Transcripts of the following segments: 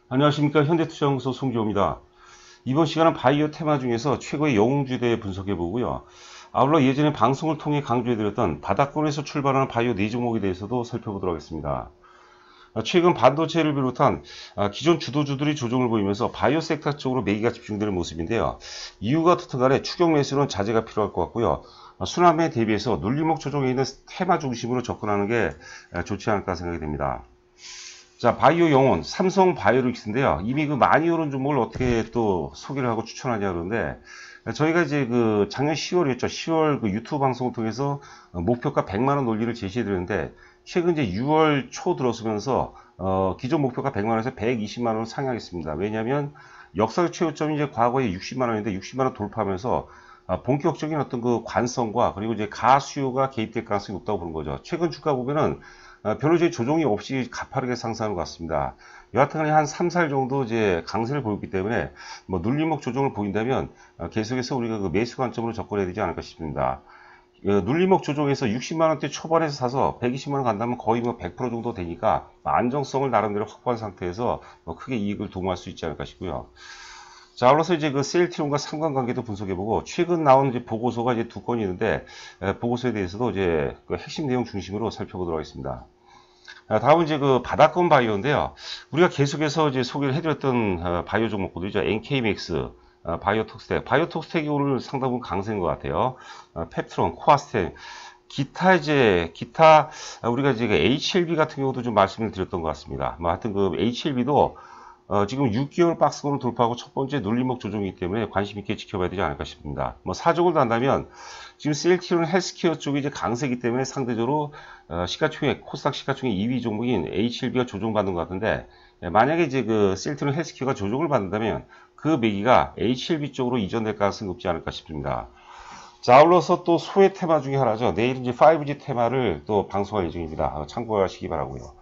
안녕하십니까. 현대투자연구소 송지호입니다. 이번 시간은 바이오 테마 중에서 최고의 영웅주대 분석해보고요. 아울러 예전에 방송을 통해 강조해드렸던 바닥권에서 출발하는 바이오 4종목에 대해서도 살펴보도록 하겠습니다. 최근 반도체를 비롯한 기존 주도주들이 조정을 보이면서 바이오 섹터 쪽으로 매기가 집중되는 모습인데요. 이유가 어떻든 간에 추격 매수는 자제가 필요할 것 같고요. 순환매에 대비해서 눌림목 조정에 있는 테마 중심으로 접근하는 게 좋지 않을까 생각이 됩니다. 자, 바이오 영혼, 삼성 바이오로직스인데요. 이미 그 많이 오른 종목을 어떻게 또 소개를 하고 추천하냐 그러는데, 저희가 이제 그 작년 10월이었죠. 10월 그 유튜브 방송을 통해서 목표가 100만원 논리를 제시해 드렸는데, 최근 이제 6월 초 들어서면서, 기존 목표가 100만원에서 120만원을 상향했습니다. 왜냐하면 역사적 최고점이 이제 과거에 60만원인데 60만원 돌파하면서 본격적인 어떤 그 관성과 그리고 이제 가수요가 개입될 가능성이 높다고 보는 거죠. 최근 주가 보면은 별로 이제 조정이 없이 가파르게 상승하는 것 같습니다. 여하튼간에 한 3, 4일 정도 이제 강세를 보였기 때문에 뭐 눌림목 조정을 보인다면 계속해서 우리가 그 매수 관점으로 접근해야 되지 않을까 싶습니다. 눌림목 조정에서 60만원대 초반에서 사서 120만원 간다면 거의 뭐 100% 정도 되니까 안정성을 나름대로 확보한 상태에서 크게 이익을 도모할 수 있지 않을까 싶고요. 자, 아울러서 이제 그 셀트리온과 상관관계도 분석해보고, 최근 나온 이제 보고서가 이제 두 건이 있는데, 보고서에 대해서도 이제 그 핵심 내용 중심으로 살펴보도록 하겠습니다. 다음은 이제 그 바닥권 바이오인데요. 우리가 계속해서 이제 소개를 해드렸던 바이오 종목들이죠. NK맥스, 바이오톡스텍. 바이오톡스텍이 오늘 상당 부분 강세인 것 같아요. 펩트론, 코아스텍. 기타, 우리가 이제 그 HLB 같은 경우도 좀 말씀을 드렸던 것 같습니다. 뭐 하여튼 그 HLB도 지금 6개월 박스권을 돌파하고 첫 번째 눌림목 조정이기 때문에 관심 있게 지켜봐야 되지 않을까 싶습니다. 뭐 사족을 단다면 지금 셀트리온 헬스케어 쪽이 이제 강세이기 때문에 상대적으로 시가총액 코스닥 시가총액 2위 종목인 HLB가 조정받는 것 같은데, 만약에 이제 그 셀트리온 헬스케어가 조정을 받는다면 그 매기가 HLB 쪽으로 이전될 가능성이 높지 않을까 싶습니다. 자, 아울러서 또 소외 테마 중에 하나죠. 내일 이제 5G 테마를 또 방송할 예정입니다. 참고하시기 바라고요.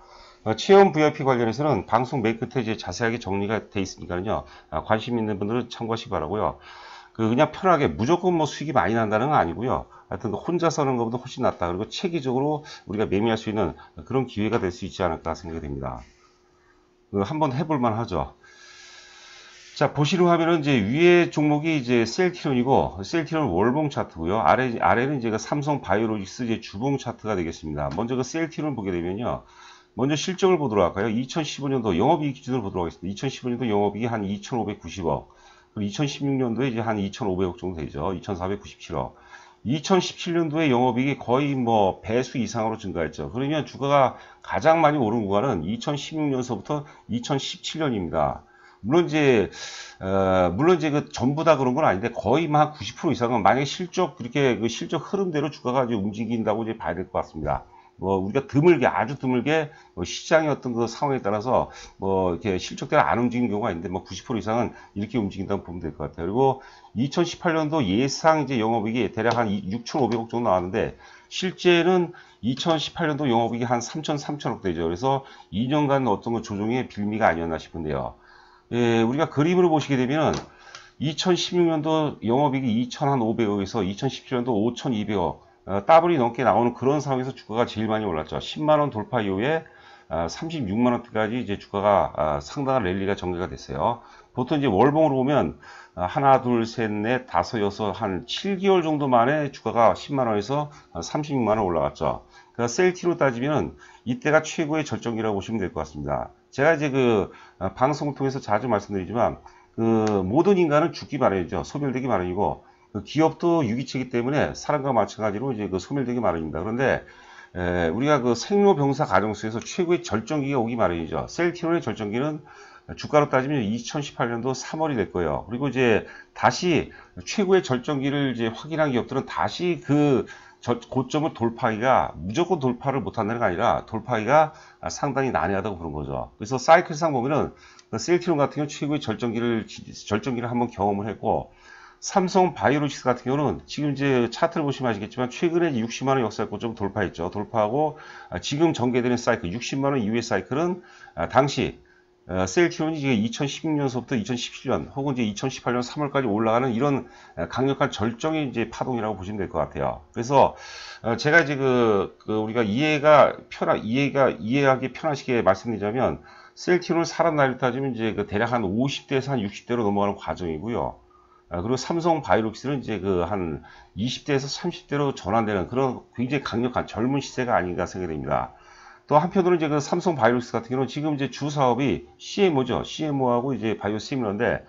체험 VIP 관련해서는 방송 맨 끝에 이제 자세하게 정리가 돼 있으니까요. 관심 있는 분들은 참고하시기 바라고요. 그냥 편하게 무조건 뭐 수익이 많이 난다는 건 아니고요. 하여튼 혼자 서는 것보다 훨씬 낫다. 그리고 체계적으로 우리가 매매할 수 있는 그런 기회가 될 수 있지 않을까 생각이 됩니다. 한번 해볼만 하죠. 자, 보시는 화면은 이제 위에 종목이 이제 셀트리온이고, 셀트리온 월봉 차트고요. 아래는 이제 그 삼성 바이오로직스 이제 주봉 차트가 되겠습니다. 먼저 그 셀트리온 보게 되면요. 먼저 실적을 보도록 할까요? 2015년도 영업이익 기준으로 보도록 하겠습니다. 2015년도 영업이익이 한 2,590억. 그리고 2016년도에 이제 한 2,500억 정도 되죠. 2,497억. 2017년도에 영업이익이 거의 뭐 배수 이상으로 증가했죠. 그러면 주가가 가장 많이 오른 구간은 2016년서부터 2017년입니다. 물론 이제 그 전부 다 그런 건 아닌데 거의 한 90% 이상은 만약에 그렇게 그 실적 흐름대로 주가가 이제 움직인다고 이제 봐야 될 것 같습니다. 뭐 우리가 아주 드물게 시장의 어떤 그 상황에 따라서 뭐 이렇게 실적대로 안 움직이는 경우가 있는데 뭐 90% 이상은 이렇게 움직인다고 보면 될 것 같아요. 그리고 2018년도 예상 이제 영업이익이 대략 한 6,500억 정도 나왔는데 실제는 2018년도 영업이익이 한 3,300억 되죠. 그래서 2년간 어떤 그 조정의 빌미가 아니었나 싶은데요. 예, 우리가 그림으로 보시게 되면 2016년도 영업이익이 2,500억에서 2017년도 5,200억 더블이 넘게 나오는 그런 상황에서 주가가 제일 많이 올랐죠. 10만원 돌파 이후에 36만원대까지 이제 주가가 상당한 랠리가 전개가 됐어요. 보통 이제 월봉으로 보면 하나, 둘, 셋, 넷, 다섯, 여섯, 한 7개월 정도 만에 주가가 10만원에서 36만원 올라갔죠. 그러니까 셀티로 따지면 이때가 최고의 절정기라고 보시면 될 것 같습니다. 제가 이제 그 방송을 통해서 자주 말씀드리지만 그 모든 인간은 죽기 마련이죠. 소멸되기 마련이고 그 기업도 유기체이기 때문에 사람과 마찬가지로 이제 그 소멸되기 마련입니다. 그런데 우리가 그 생로병사 과정 속에서 최고의 절정기가 오기 마련이죠. 셀트리온의 절정기는 주가로 따지면 2018년도 3월이 될 거예요. 그리고 이제 다시 최고의 절정기를 이제 확인한 기업들은 다시 그 고점을 돌파하기가 무조건 돌파를 못한다는 게 아니라 돌파하기가 상당히 난해하다고 그런 거죠. 그래서 사이클상 보면은 셀트리온 같은 경우 최고의 절정기를 한번 경험을 했고 삼성 바이오로직스 같은 경우는 지금 이제 차트를 보시면 아시겠지만 최근에 60만원 역사 고점 돌파했죠. 돌파하고 지금 전개되는 사이클 60만원 이후의 사이클은 당시 셀트리온이 이제 2016년서부터 2017년 혹은 이제 2018년 3월까지 올라가는 이런 강력한 절정의 이제 파동이라고 보시면 될 것 같아요. 그래서 제가 이제 우리가 이해하기 편하시게 말씀드리자면 셀트리온을 사람 나이로 따지면 이제 대략 한 50대에서 한 60대로 넘어가는 과정이고요. 그리고 삼성 바이오로직스는 이제 한 20대에서 30대로 전환되는 그런 굉장히 강력한 젊은 시세가 아닌가 생각이 됩니다. 또 한편으로는 이제 삼성 바이오로직스 같은 경우는 지금 이제 주 사업이 CMO죠. CMO하고 이제 바이오 시밀러인데,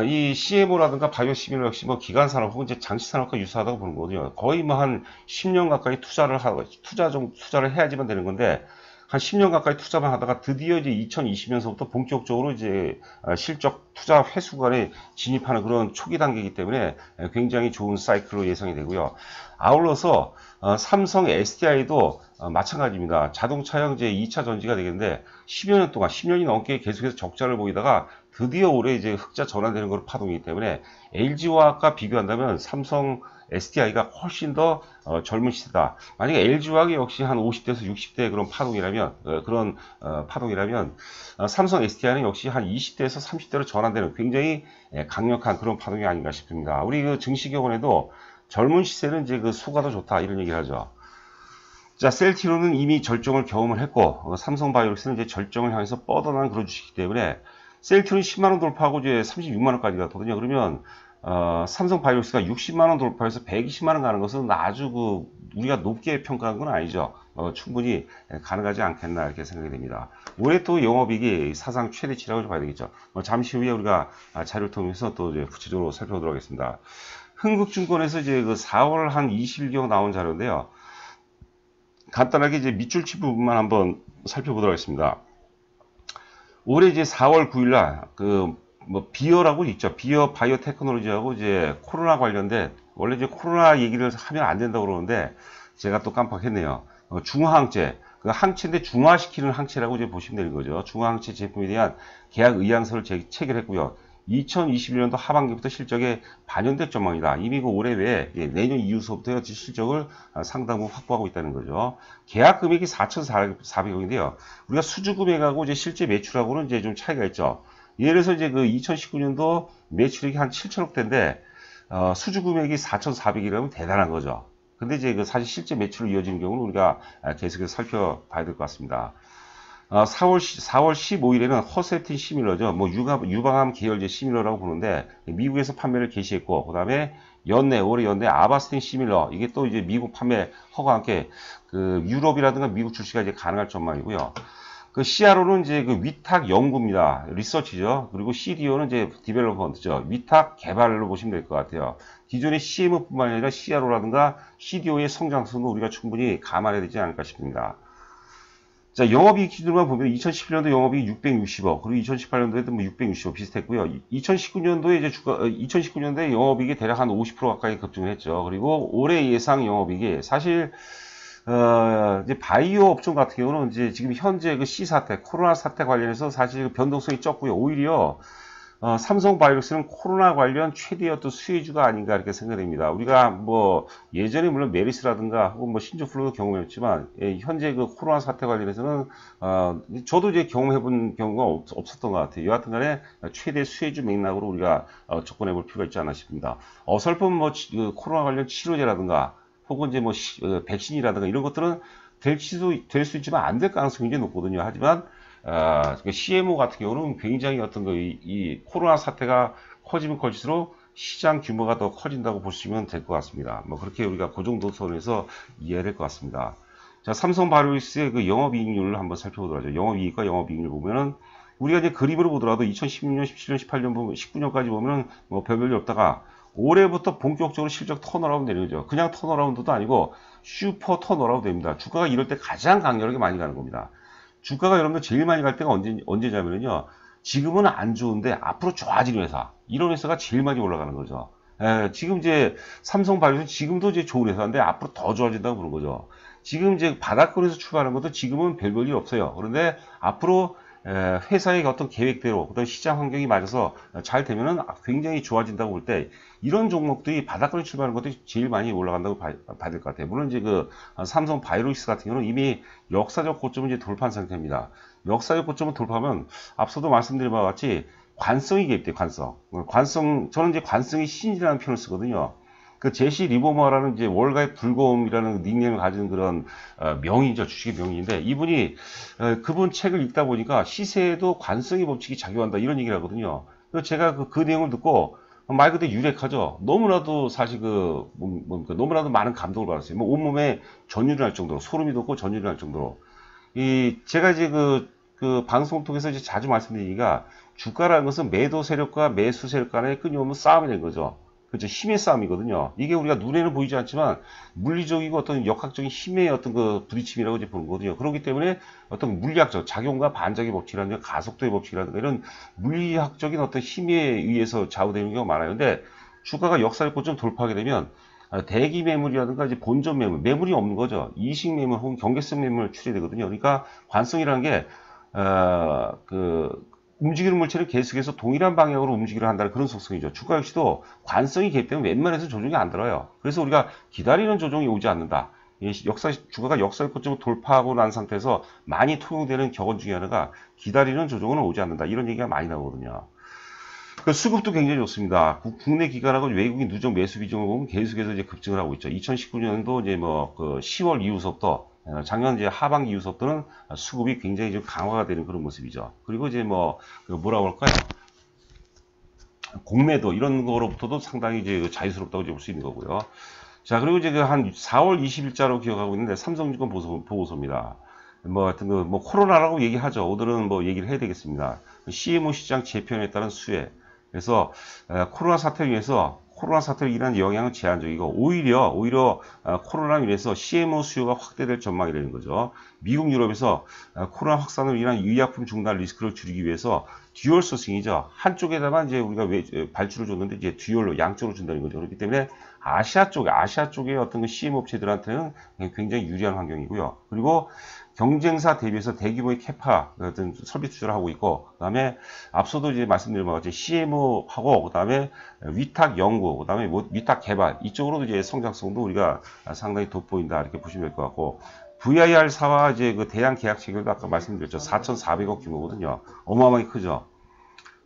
이 CMO라든가 바이오 시밀러 역시 뭐 기간 산업 혹은 이제 장치 산업과 유사하다고 보는 거거든요. 거의 뭐 한 10년 가까이 투자를 해야지만 되는 건데, 한 10년 가까이 투자만 하다가 드디어 이제 2020년서부터 본격적으로 이제 실적 투자 회수간에 진입하는 그런 초기 단계이기 때문에 굉장히 좋은 사이클로 예상이 되고요. 아울러서 삼성 SDI도 마찬가지입니다. 자동차형 이제 2차 전지가 되겠는데 10여 년 동안 10년이 넘게 계속해서 적자를 보이다가 드디어 올해 이제 흑자 전환되는 것으로 파동이기 때문에 LG화학과 비교한다면 삼성 SDI가 훨씬 더 젊은 시대다. 만약에 LG화학이 역시 한 50대에서 60대의 그런 파동이라면 삼성 SDI는 역시 한 20대에서 30대로 전환되는 굉장히 강력한 그런 파동이 아닌가 싶습니다. 우리 증시격언에도 젊은 시세는 이제 수가 더 좋다 이런 얘기를 하죠. 자, 셀트리온은 이미 절정을 경험을 했고 삼성 바이오로직스는 이제 절정을 향해서 뻗어난 그런 주식이기 때문에 셀트리온 10만원 돌파하고 이제 36만원까지 갔거든요. 그러면 삼성 바이오로직스가 60만원 돌파해서 120만원 가는 것은 아주 우리가 높게 평가한 건 아니죠. 충분히 가능하지 않겠나 이렇게 생각이 됩니다. 올해 또 영업이익이 사상 최대치라고 봐야 되겠죠. 잠시 후에 우리가 자료를 통해서 또 이제 구체적으로 살펴보도록 하겠습니다. 흥국증권에서 이제 4월 한 20일경 나온 자료인데요. 간단하게 이제 밑줄치 부분만 한번 살펴보도록 하겠습니다. 올해 이제 4월 9일날 비어라고 있죠. 비어 바이오 테크놀로지하고 이제 코로나 관련된 원래 이제 코로나 얘기를 하면 안 된다고 그러는데 제가 또 깜빡했네요. 중화항체 항체인데 중화시키는 항체라고 이제 보시면 되는 거죠. 중화항체 제품에 대한 계약 의향서를 체결했고요. 2021년도 하반기부터 실적에 반영될 전망이다. 이미 올해 외에 내년 이후서부터 실적을 상당 부분 확보하고 있다는 거죠. 계약 금액이 4,400억인데요. 우리가 수주 금액하고 이제 실제 매출하고는 이제 좀 차이가 있죠. 예를 들어서 이제 2019년도 매출액이 한 7천억대인데 수주 금액이 4,400억이라면 대단한 거죠. 근데 이제 사실 실제 매출로 이어지는 경우는 우리가 계속해서 살펴봐야 될 것 같습니다. 4월 15일에는 허세틴 시밀러죠. 유방암 계열제 시밀러라고 부르는데 미국에서 판매를 개시했고, 그 다음에 올해 연내 아바스틴 시밀러, 이게 또 이제 미국 판매 허가와 함께 유럽이라든가 미국 출시가 이제 가능할 전망이고요. CRO는 이제 위탁 연구입니다. 리서치죠. 그리고 CDO는 이제 디벨로먼트죠. 위탁 개발로 보시면 될 것 같아요. 기존의 CM뿐만 아니라 CRO라든가 CDO의 성장성도 우리가 충분히 감안해야 되지 않을까 싶습니다. 자, 영업이익 기준으로만 보면 2017년도 영업이익 660억, 그리고 2018년도에도 660억 비슷했고요. 2019년도에 영업이익이 대략 한 50% 가까이 급증을 했죠. 그리고 올해 예상 영업이익이 사실 이제 바이오 업종 같은 경우는 이제 지금 현재 C 사태, 코로나 사태 관련해서 사실 변동성이 적고요. 오히려 삼성 바이오로직스는 코로나 관련 최대의 어떤 수혜주가 아닌가 이렇게 생각됩니다. 우리가 예전에 물론 메리스라든가 혹은 신조플루도 경험했지만 현재 코로나 사태 관련해서는 저도 이제 경험해본 경우가 없었던 것 같아요. 여하튼 간에 최대 수혜주 맥락으로 우리가 접근해 볼 필요가 있지 않나 싶습니다. 어설픈 코로나 관련 치료제라든가 혹은 이제 백신이라든가 이런 것들은 될 수 있지만 안 될 가능성이 굉장히 높거든요. 하지만 CMO 같은 경우는 굉장히 이 코로나 사태가 커지면 커질수록 시장 규모가 더 커진다고 보시면 될 것 같습니다. 그렇게 우리가 그 정도 선에서 이해해야 될 것 같습니다. 자, 삼성 바이오로직스의 영업이익률을 한번 살펴보도록 하죠. 영업이익과 영업이익률 보면은 우리가 이제 그림으로 보더라도 2016년, 17년, 18년 보면 19년까지 보면은 별별이 없다가 올해부터 본격적으로 실적 턴어라운드 되는 거죠. 그냥 턴어라운드도 아니고 슈퍼 턴어라운드 됩니다. 주가가 이럴 때 가장 강렬하게 많이 가는 겁니다. 주가가 여러분들 제일 많이 갈 때가 언제냐면요. 지금은 안 좋은데 앞으로 좋아지는 회사. 이런 회사가 제일 많이 올라가는 거죠. 지금 이제 삼성 바이오는 지금도 이제 좋은 회사인데 앞으로 더 좋아진다고 보는 거죠. 지금 이제 바닥권에서 출발하는 것도 지금은 별 볼일 없어요. 그런데 앞으로 회사의 어떤 계획대로 그다음 시장 환경이 맞아서 잘 되면은 굉장히 좋아진다고 볼 때 이런 종목들이 바닥권에 출발하는 것들이 제일 많이 올라간다고 봐야 될 것 같아요. 물론 이제 그 삼성 바이오로직스 같은 경우는 이미 역사적 고점을 이제 돌파한 상태입니다. 역사적 고점을 돌파하면 앞서도 말씀드린 바와 같이 관성이 개입돼. 관성 저는 이제 관성이 신이라는 표현을 쓰거든요. 그 제시 리버머라는 이제 월가의 불곰이라는 닉네임을 가진 그런 명의죠. 주식의 명의인데 이분이 그분 책을 읽다 보니까 시세에도 관성의 법칙이 작용한다 이런 얘기를 하거든요. 그래서 제가 그 내용을 듣고 말 그대로 유력하죠. 너무나도 사실 너무나도 많은 감동을 받았어요. 뭐 온몸에 전율이 날 정도로 소름이 돋고 전율이 날 정도로 제가 이제 그 방송을 통해서 이제 자주 말씀드리니까 주가라는 것은 매도 세력과 매수 세력 간의 끊임없는 싸움이 된 거죠. 그렇죠. 힘의 싸움이거든요. 이게 우리가 눈에는 보이지 않지만 물리적이고 어떤 역학적인 힘의 어떤 그 부딪힘이라고 이제 보는 거거든요. 그렇기 때문에 어떤 물리학적 작용과 반작의 법칙이라든가 가속도의 법칙이라든가 이런 물리학적인 어떤 힘에 의해서 좌우되는 경우가 많아요. 근데 주가가 역사적 고점 돌파하게 되면 대기 매물이라든가 이제 본전 매물이 없는 거죠. 이식 매물 혹은 경계성 매물 출시되거든요. 그러니까 관성이라는 게 움직이는 물체를 계속해서 동일한 방향으로 움직이려 한다는 그런 속성이죠. 주가 역시도 관성이 개입되면 웬만해서 조정이 안 들어요. 그래서 우리가 기다리는 조정이 오지 않는다. 주가가 역사의 고점을 돌파하고 난 상태에서 많이 통용되는 격언 중에 하나가 기다리는 조정은 오지 않는다. 이런 얘기가 많이 나오거든요. 그 수급도 굉장히 좋습니다. 국내 기관하고 외국인 누적 매수 비중을 보면 계속해서 이제 급증을 하고 있죠. 2019년도 이제 그 10월 이후부터 작년 이제 하반기 이후부터는 수급이 굉장히 좀 강화가 되는 그런 모습이죠. 그리고 이제 뭐라고 할까요? 공매도 이런 거로부터도 상당히 이제 자유스럽다고 볼 수 있는 거고요. 자, 그리고 이제 한 4월 20일자로 기억하고 있는데 삼성증권 보고서입니다. 하여튼 코로나라고 얘기하죠. 오늘은 얘기를 해야 되겠습니다. CMO 시장 재편에 따른 수혜. 그래서 코로나 사태를 위해서 코로나 사태로 인한 영향은 제한적이고 오히려 코로나로 인해서 CMO 수요가 확대될 전망이라는 거죠. 미국, 유럽에서 코로나 확산으로 인한 의약품 중단 리스크를 줄이기 위해서 듀얼 소싱이죠. 한쪽에다만 이제 우리가 발주를 줬는데 이제 듀얼로 양쪽으로 준다는 거죠. 그렇기 때문에 아시아 쪽의 어떤 그 CMO 업체들한테는 굉장히 유리한 환경이고요. 그리고 경쟁사 대비해서 대규모의 캐파 같은 설비 투자를 하고 있고, 그다음에 앞서도 이제 말씀드린 바와 같이 CMO하고 그다음에 위탁 연구, 그다음에 위탁 개발 이쪽으로도 이제 성장성도 우리가 상당히 돋보인다 이렇게 보시면 될 것 같고, VIR사와 이제 그 대양 계약 체결도 아까 말씀드렸죠. 4,400억 규모거든요. 어마어마하게 크죠.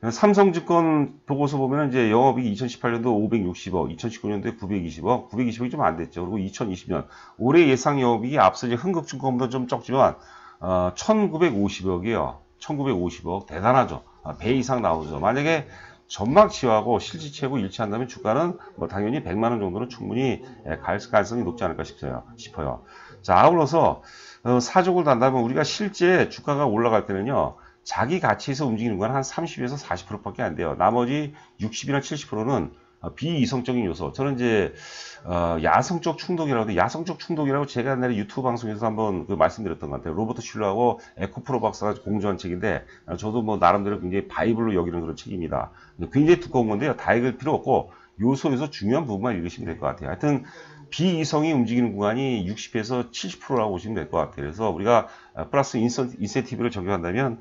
삼성증권 보고서 보면 이제 영업이익 2018년도 560억, 2019년도에 920억, 920억이 좀 안 됐죠. 그리고 2020년 올해 예상 영업이익이 앞서 이제 흥국증권보다 좀 적지만 1,950억이에요. 1,950억 대단하죠. 배 이상 나오죠. 만약에 전망치하고 실질치하고 일치한다면 주가는 당연히 100만 원 정도는 충분히 갈 가능성이 높지 않을까 싶어요. 자, 아울러서 사족을 단다면 우리가 실제 주가가 올라갈 때는요. 자기 가치에서 움직이는 건 한 30에서 40%밖에 안 돼요. 나머지 60이나 70%는 비이성적인 요소. 저는 이제 야성적 충동이라고 제가 옛날에 유튜브 방송에서 한번 말씀드렸던 것 같아요. 로버트 슐러하고 에코프로 박사가 공조한 책인데 저도 나름대로 굉장히 바이블로 여기는 그런 책입니다. 굉장히 두꺼운 건데요. 다 읽을 필요 없고 요소에서 중요한 부분만 읽으시면 될 것 같아요. 하여튼 비이성이 움직이는 구간이 60에서 70%라고 보시면 될 것 같아요. 그래서 우리가 플러스 인센티브를 적용한다면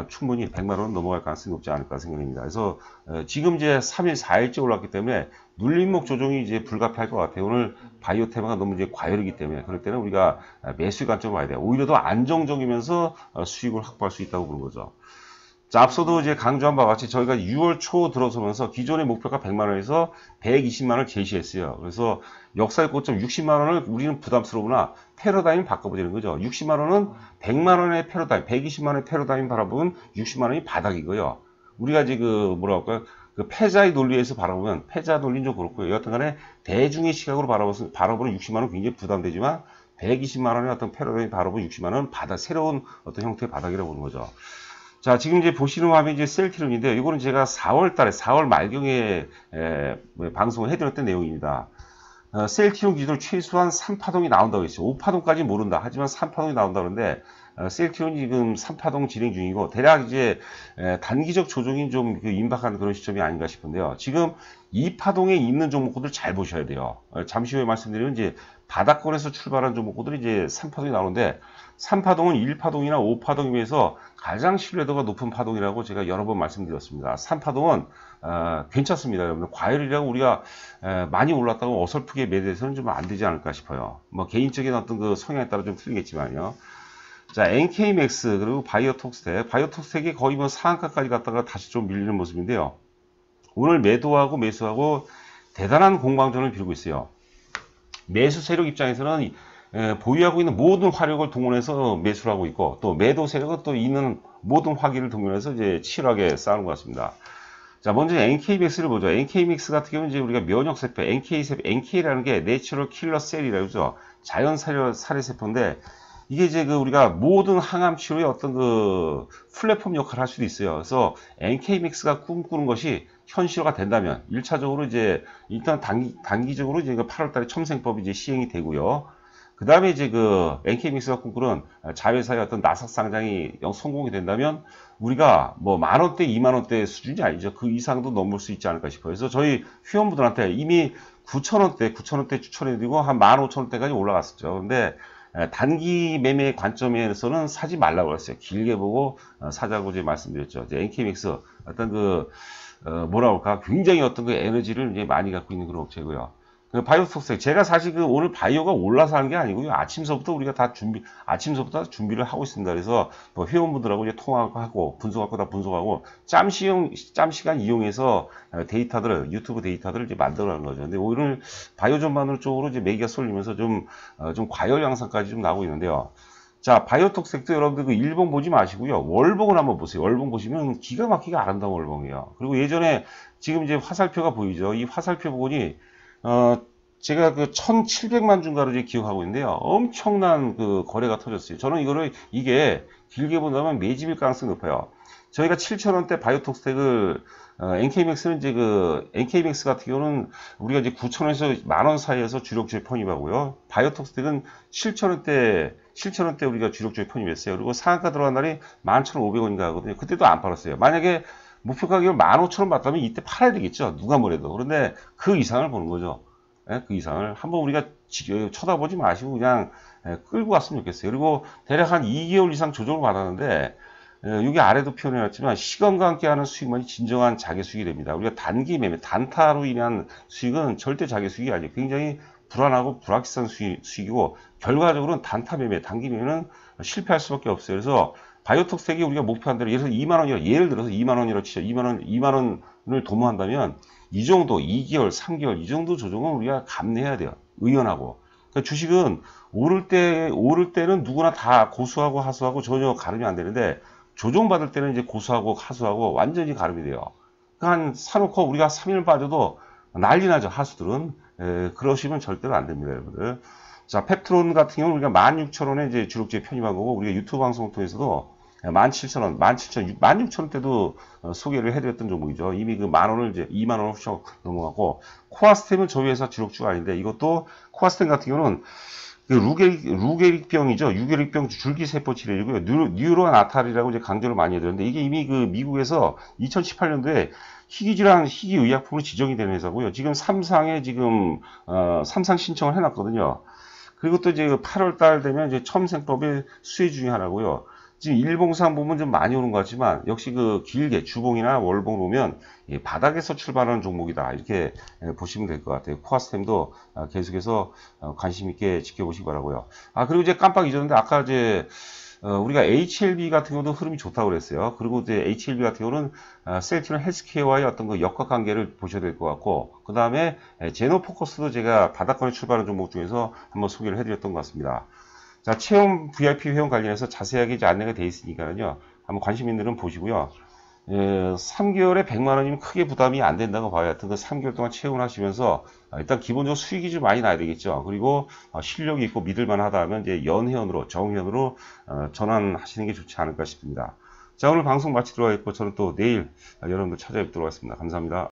충분히 100만 원 넘어갈 가능성이 높지 않을까 생각합니다. 그래서 지금 이제 3일, 4일째 올랐기 때문에 눌림목 조정이 이제 불가피할 것 같아요. 오늘 바이오 테마가 너무 이제 과열이기 때문에 그럴 때는 우리가 매수 관점을 봐야 돼요. 오히려 더 안정적이면서 수익을 확보할 수 있다고 보는 거죠. 자, 앞서도 이제 강조한 바와 같이 저희가 6월 초 들어서면서 기존의 목표가 100만 원에서 120만 원을 제시했어요. 그래서 역사의 고점 60만 원을 우리는 부담스러우나 패러다임 바꿔보자는 거죠. 60만 원은 100만 원의 패러다임, 120만 원의 패러다임 바라보면 60만 원이 바닥이고요. 우리가 이제 패자의 논리에서 바라보면 패자 논리는 좀 그렇고요. 여하튼간에 대중의 시각으로 바라보는 60만 원은 굉장히 부담되지만 120만 원의 어떤 패러다임 바라보는 60만 원은 새로운 어떤 형태의 바닥이라고 보는 거죠. 자, 지금 이제 보시는 화면이 이제 셀트리온인데요. 이거는 제가 4월 말경에 방송을 해드렸던 내용입니다. 셀트리온 기준으로 최소한 3파동이 나온다고 했어요. 5파동까지 모른다. 하지만 3파동이 나온다 그러는데, 셀트리온이 지금 3파동 진행 중이고, 대략 이제 단기적 조정이 좀 임박한 그런 시점이 아닌가 싶은데요. 지금 2파동에 있는 종목들 잘 보셔야 돼요. 잠시 후에 말씀드리면 이제 바닥권에서 출발한 종목들이 이제 3파동이 나오는데, 3파동은 1파동이나 5파동에 비해서 가장 신뢰도가 높은 파동이라고 제가 여러 번 말씀드렸습니다. 3파동은 괜찮습니다. 여러분 과열이라고 우리가 많이 올랐다고 어설프게 매도해서는 좀 안 되지 않을까 싶어요. 뭐 개인적인 어떤 그 성향에 따라 좀 틀리겠지만요. 자, NK맥스 그리고 바이오톡스텍이 거의 뭐 상한가까지 갔다가 다시 좀 밀리는 모습인데요. 오늘 매도하고 매수하고 대단한 공방전을 벌이고 있어요. 매수 세력 입장에서는 보유하고 있는 모든 화력을 동원해서 매수를 하고 있고, 또 매도 세력은 또 있는 모든 화기를 동원해서 이제 치열하게 싸우는 것 같습니다. 자, 먼저 NK맥스를 보죠. NK맥스 같은 경우는 이제 우리가 면역세포, NK라는 게 내추럴 킬러 셀이라고 하죠. 자연 살해세포인데, 이게 이제 그 우리가 모든 항암 치료의 어떤 그 플랫폼 역할을 할 수도 있어요. 그래서 NK맥스가 꿈꾸는 것이 현실화가 된다면, 1차적으로 이제 일단 단기적으로 이제 8월 달에 첨생법이 이제 시행이 되고요. 그 다음에 이제 그 NK맥스가 꿈꾸는 자회사의 어떤 나삭 상장이 성공이 된다면 우리가 뭐 10,000원대, 20,000원대 수준이 아니죠. 그 이상도 넘을 수 있지 않을까 싶어요. 그래서 저희 회원분들한테 이미 9,000원대 추천해드리고 한 15,000원대까지 올라갔었죠. 근데 단기 매매 관점에서는 사지 말라고 했어요. 길게 보고 사자고 이제 말씀드렸죠. 이제 NK맥스 어떤 그 뭐라 할까 굉장히 어떤 그 에너지를 이제 많이 갖고 있는 그런 업체고요. 그 바이오톡스텍 제가 사실 그 오늘 바이오가 올라서 하는 게 아니고요. 아침서부터 우리가 다 준비를 하고 있습니다. 그래서 뭐 회원분들하고 이제 통화하고 분석하고 다 분석하고 짬 시간 이용해서 유튜브 데이터들을 이제 만들어가는 거죠. 근데 오늘 바이오 전반으로 쪽으로 이제 매기가 쏠리면서 좀 과열 양상까지 좀 나오고 있는데요. 자, 바이오톡스텍도 여러분들 그 일봉 보지 마시고요. 월봉을 한번 보세요. 월봉 보시면 기가 막히게 아름다운 월봉이에요. 그리고 예전에 지금 이제 화살표가 보이죠. 이 화살표 부분이 제가 그 1,700만 주가로 이제 기억하고 있는데요. 엄청난 그 거래가 터졌어요. 저는 이게 길게 본다면 매집일 가능성이 높아요. 저희가 7,000원대 바이오톡스텍을 NK맥스는 이제 NK맥스 같은 경우는 우리가 이제 9,000원에서 10,000원 사이에서 주력주에 편입하고요. 바이오톡스텍은 7,000원대 우리가 주력주에 편입했어요. 그리고 상한가 들어간 날이 11,500원인가 하거든요. 그때도 안 팔았어요. 만약에 목표 가격을 15,000원 받다면 이때 팔아야 되겠죠. 누가 뭐래도. 그런데 그 이상을 보는 거죠. 그 이상을 한번 우리가 쳐다보지 마시고 그냥 끌고 갔으면 좋겠어요. 그리고 대략 한 2개월 이상 조정을 받았는데 여기 아래도 표현해놨지만 시간과 함께하는 수익만이 진정한 자기 수익이 됩니다. 우리가 단기 매매, 단타로 인한 수익은 절대 자기 수익이 아니에요. 굉장히 불안하고 불확실한 수익이고 결과적으로는 단타 매매, 단기 매매는 실패할 수밖에 없어요. 그래서 바이오톡스텍이 우리가 목표한 대로 예를 들어서 2만원이라고 치죠. 2만원을 도모한다면 이 정도 2개월, 3개월 이 정도 조정은 우리가 감내해야 돼요. 의연하고. 그러니까 주식은 오를 때는 누구나 다 고수하고 하수하고 전혀 가름이 안 되는데 조정받을 때는 이제 고수하고 하수하고 완전히 가름이 돼요. 그러니까 사놓고 우리가 3일 빠져도 난리 나죠. 하수들은. 그러시면 절대로 안 됩니다, 여러분들. 자, 펩트론 같은 경우는 우리가 16,000원에 이제 주력주에 편입한 거고, 우리가 유튜브 방송을 통해서도 17,000원, 16,000원대도 소개를 해드렸던 종목이죠. 이미 그 10,000원을 이제 20,000원을 훌쩍 넘어가고, 코아스템은 저희 회사 주력주가 아닌데, 이것도 코아스템 같은 경우는 루게릭병이죠. 유게릭병 줄기세포 치료이고요. 뉴로나탈이라고 이제 강조를 많이 해드렸는데, 이게 이미 그 미국에서 2018년도에 희귀의약품으로 지정이 되는 회사고요. 지금 삼상에 삼상 신청을 해놨거든요. 그리고 또 이제 8월 달 되면 이제 첨생법의 수혜 중에 하나고요. 지금 일봉상 보면 좀 많이 오는 것 같지만 역시 그 길게 주봉이나 월봉 보면 바닥에서 출발하는 종목이다. 이렇게 보시면 될 것 같아요. 코아스템도 계속해서 관심 있게 지켜보시기 바라고요. 그리고 이제 깜빡 잊었는데 아까 이제 우리가 HLB 같은 경우도 흐름이 좋다고 그랬어요. 그리고 이제 HLB 같은 경우는 셀티널 헬스케어와의 어떤 그 역학관계를 보셔야 될 것 같고, 그 다음에 제노포커스도 제가 바닥권에 출발하는 종목 중에서 한번 소개를 해드렸던 것 같습니다. 자, 체험 VIP 회원 관련해서 자세하게 이제 안내가 되어 있으니까요. 한번 관심 있는 분은 보시고요. 3개월에 100만원이면 크게 부담이 안 된다고 봐요. 하여튼 그 3개월 동안 체험을 하시면서 일단 기본적으로 수익이 좀 많이 나야 되겠죠. 그리고 실력이 있고 믿을만 하다 하면 이제 연회원으로, 정회원으로 전환하시는 게 좋지 않을까 싶습니다. 자, 오늘 방송 마치도록 하겠고 저는 또 내일 여러분들 찾아뵙도록 하겠습니다. 감사합니다.